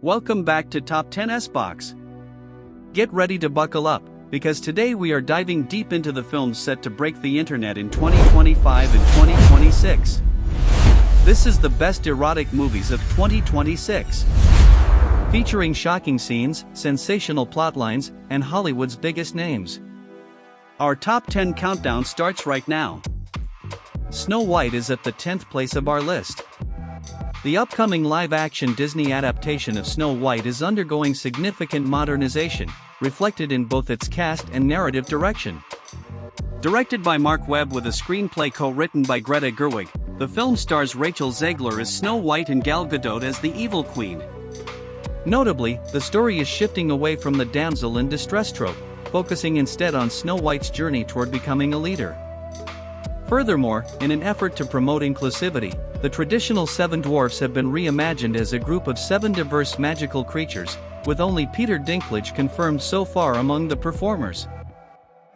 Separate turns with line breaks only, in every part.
Welcome back to Top 10's Box. Get ready to buckle up, because today we are diving deep into the films set to break the internet in 2025 and 2026. This is the best erotic movies of 2026. Featuring shocking scenes, sensational plotlines, and Hollywood's biggest names. Our top 10 countdown starts right now. Snow White is at the 10th place of our list. The upcoming live-action Disney adaptation of Snow White is undergoing significant modernization, reflected in both its cast and narrative direction. Directed by Mark Webb with a screenplay co-written by Greta Gerwig, the film stars Rachel Zegler as Snow White and Gal Gadot as the Evil Queen. Notably, the story is shifting away from the damsel in distress trope, focusing instead on Snow White's journey toward becoming a leader. Furthermore, in an effort to promote inclusivity, the traditional seven dwarfs have been reimagined as a group of seven diverse magical creatures, with only Peter Dinklage confirmed so far among the performers.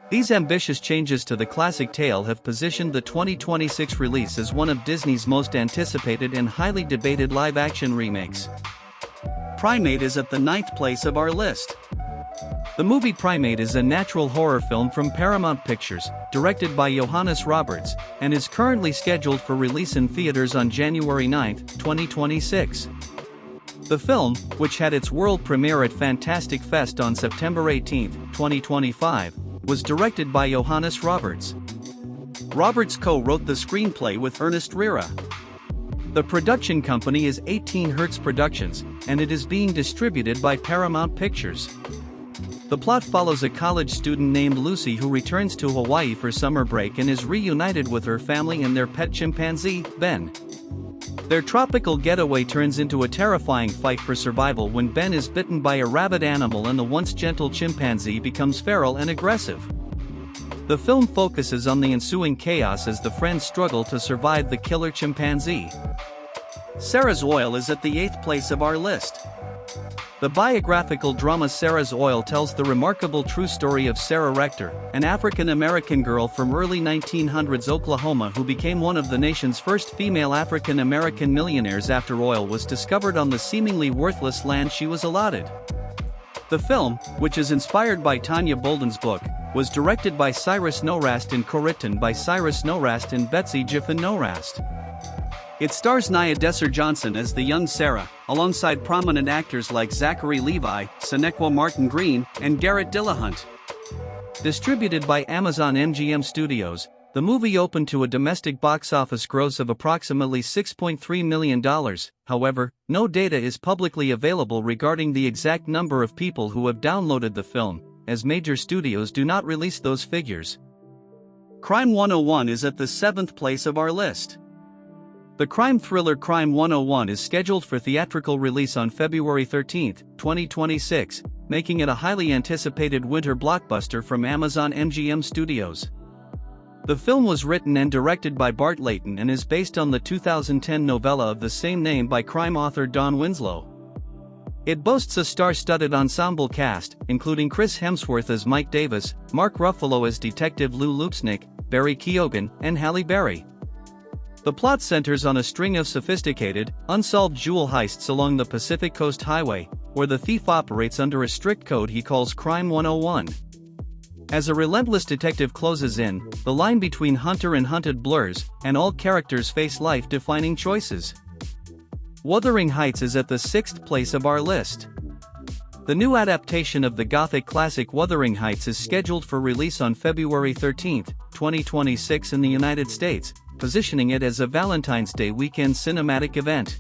These ambitious changes to the classic tale have positioned the 2026 release as one of Disney's most anticipated and highly debated live-action remakes. Primeate is at the 9th place of our list. The movie Primeate is a natural horror film from Paramount Pictures, directed by Johannes Roberts, and is currently scheduled for release in theaters on January 9, 2026. The film, which had its world premiere at Fantastic Fest on September 18, 2025, was directed by Johannes Roberts. Roberts co-wrote the screenplay with Ernest Rira. The production company is 18 Hertz Productions, and it is being distributed by Paramount Pictures. The plot follows a college student named Lucy who returns to Hawaii for summer break and is reunited with her family and their pet chimpanzee, Ben. Their tropical getaway turns into a terrifying fight for survival when Ben is bitten by a rabid animal and the once gentle chimpanzee becomes feral and aggressive. The film focuses on the ensuing chaos as the friends struggle to survive the killer chimpanzee. Sarah's Oil is at the 8th place of our list. The biographical drama Sarah's Oil tells the remarkable true story of Sarah Rector, an African-American girl from early 1900s Oklahoma who became one of the nation's first female African-American millionaires after oil was discovered on the seemingly worthless land she was allotted. The film, which is inspired by Tanya Bolden's book, was directed by Cyrus Norast and co-written by Cyrus Norast and Betsy Jiffin Norast. It stars Nia Desser-Johnson as the young Sarah, alongside prominent actors like Zachary Levi, Sonequa Martin Green, and Garrett Dillahunt. Distributed by Amazon MGM Studios, the movie opened to a domestic box office gross of approximately $6.3 million. However, no data is publicly available regarding the exact number of people who have downloaded the film, as major studios do not release those figures. Crime 101 is at the 7th place of our list. The crime thriller Crime 101 is scheduled for theatrical release on February 13, 2026, making it a highly anticipated winter blockbuster from Amazon MGM Studios. The film was written and directed by Bart Layton and is based on the 2010 novella of the same name by crime author Don Winslow. It boasts a star-studded ensemble cast, including Chris Hemsworth as Mike Davis, Mark Ruffalo as Detective Lou Lupsnick, Barry Keoghan, and Halle Berry. The plot centers on a string of sophisticated, unsolved jewel heists along the Pacific Coast Highway, where the thief operates under a strict code he calls Crime 101. As a relentless detective closes in, the line between hunter and hunted blurs, and all characters face life-defining choices. Wuthering Heights is at the 6th place of our list. The new adaptation of the Gothic classic Wuthering Heights is scheduled for release on February 13, 2026 in the United States, positioning it as a Valentine's Day weekend cinematic event.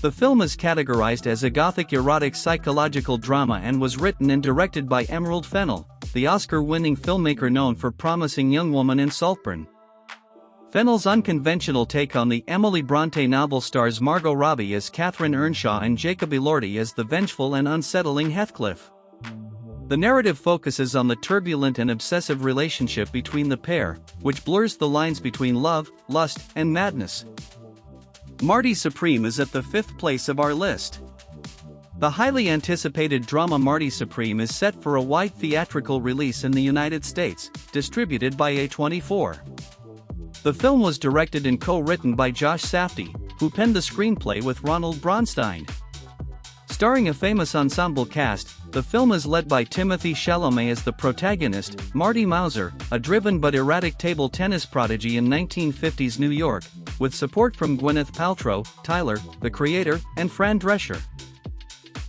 The film is categorized as a Gothic erotic psychological drama and was written and directed by Emerald Fennell, the Oscar-winning filmmaker known for Promising Young Woman and Saltburn. Fennell's unconventional take on the Emily Bronte novel stars Margot Robbie as Catherine Earnshaw and Jacob Elordi as the vengeful and unsettling Heathcliff. The narrative focuses on the turbulent and obsessive relationship between the pair, which blurs the lines between love, lust, and madness. Marty Supreme is at the 5th place of our list. The highly anticipated drama Marty Supreme is set for a wide theatrical release in the United States, distributed by A24. The film was directed and co-written by Josh Safdie, who penned the screenplay with Ronald Bronstein. Starring a famous ensemble cast, the film is led by Timothée Chalamet as the protagonist, Marty Mauser, a driven but erratic table tennis prodigy in 1950s New York, with support from Gwyneth Paltrow, Tyler, the Creator, and Fran Drescher.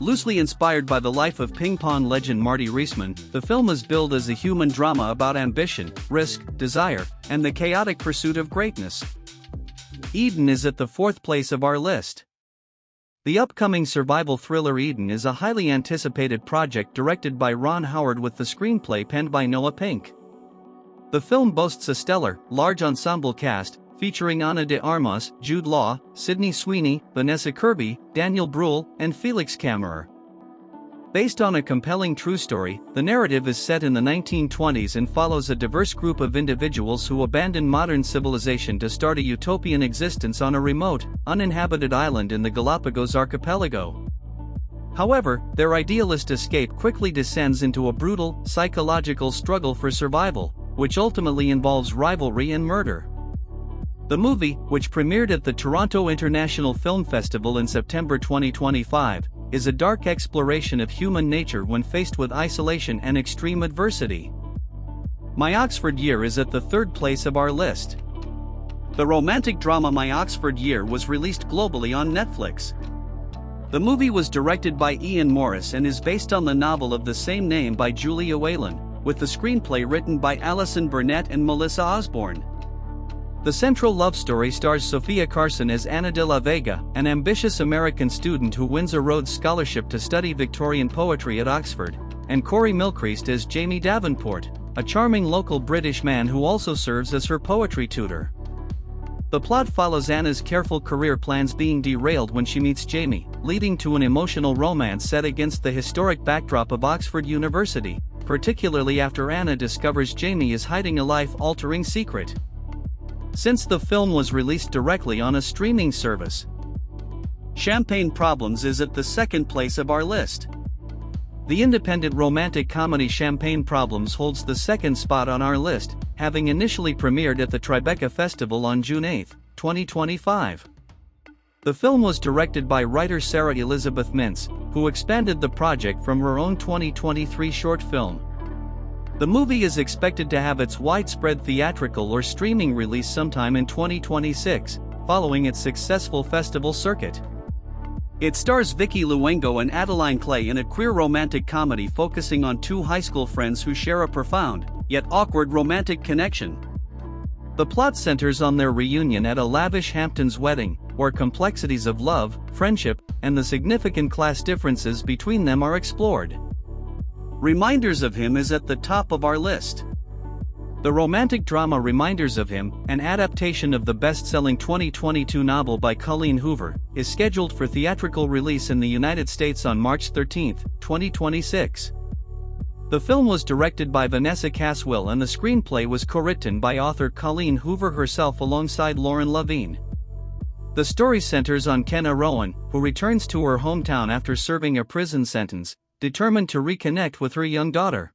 Loosely inspired by the life of ping-pong legend Marty Reisman, the film is billed as a human drama about ambition, risk, desire, and the chaotic pursuit of greatness. Eden is at the 4th place of our list. The upcoming survival thriller Eden is a highly anticipated project directed by Ron Howard with the screenplay penned by Noah Pink. The film boasts a stellar, large ensemble cast, featuring Ana de Armas, Jude Law, Sydney Sweeney, Vanessa Kirby, Daniel Bruhl, and Felix Kammerer. Based on a compelling true story, the narrative is set in the 1920s and follows a diverse group of individuals who abandon modern civilization to start a utopian existence on a remote, uninhabited island in the Galapagos archipelago. However, their idealist escape quickly descends into a brutal, psychological struggle for survival, which ultimately involves rivalry and murder. The movie, which premiered at the Toronto International Film Festival in September 2025, is a dark exploration of human nature when faced with isolation and extreme adversity. My Oxford Year is at the 3rd place of our list. The romantic drama My Oxford Year was released globally on Netflix. The movie was directed by Ian Morris and is based on the novel of the same name by Julia Whelan, with the screenplay written by Alison Burnett and Melissa Osborne. The central love story stars Sofia Carson as Ana de la Vega, an ambitious American student who wins a Rhodes Scholarship to study Victorian poetry at Oxford, and Corey Milcreast as Jamie Davenport, a charming local British man who also serves as her poetry tutor. The plot follows Anna's careful career plans being derailed when she meets Jamie, leading to an emotional romance set against the historic backdrop of Oxford University, particularly after Anna discovers Jamie is hiding a life-altering secret. Since the film was released directly on a streaming service, Champagne Problems is at the 2nd place of our list. The independent romantic comedy Champagne Problems holds the 2nd spot on our list, having initially premiered at the Tribeca Festival on June 8, 2025. The film was directed by writer Sarah Elizabeth Mintz, who expanded the project from her own 2023 short film. The movie is expected to have its widespread theatrical or streaming release sometime in 2026, following its successful festival circuit. It stars Vicky Luengo and Adeline Clay in a queer romantic comedy focusing on 2 high school friends who share a profound, yet awkward romantic connection. The plot centers on their reunion at a lavish Hamptons wedding, where complexities of love, friendship, and the significant class differences between them are explored. Reminders of Him is at the top of our list. The romantic drama Reminders of Him, an adaptation of the best-selling 2022 novel by Colleen Hoover, is scheduled for theatrical release in the United States on March 13, 2026. The film was directed by Vanessa Caswell and the screenplay was co-written by author Colleen Hoover herself alongside Lauren Levine. The story centers on Kenna Rowan, who returns to her hometown after serving a prison sentence, determined to reconnect with her young daughter.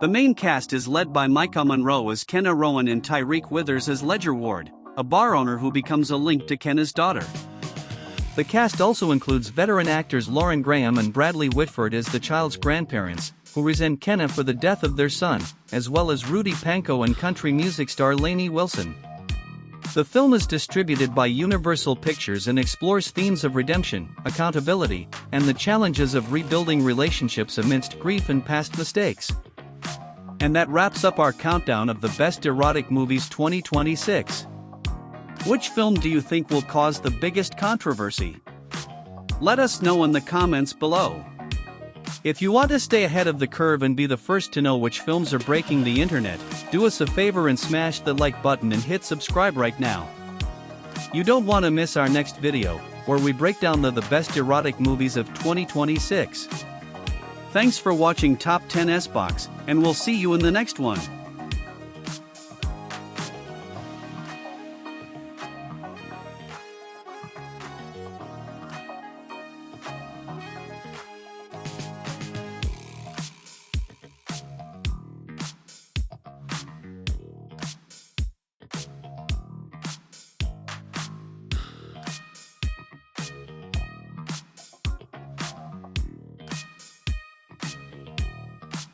The main cast is led by Micah Monroe as Kenna Rowan and Tyreek Withers as Ledger Ward, a bar owner who becomes a link to Kenna's daughter. The cast also includes veteran actors Lauren Graham and Bradley Whitford as the child's grandparents, who resent Kenna for the death of their son, as well as Rudy Panko and country music star Lainey Wilson. The film is distributed by Universal Pictures and explores themes of redemption, accountability, and the challenges of rebuilding relationships amidst grief and past mistakes. And that wraps up our countdown of the best erotic movies 2026. Which film do you think will cause the biggest controversy? Let us know in the comments below. If you want to stay ahead of the curve and be the first to know which films are breaking the internet, do us a favor and smash the like button and hit subscribe right now. You don't want to miss our next video, where we break down the best erotic movies of 2026. Thanks for watching Top 10 S Box, and we'll see you in the next one.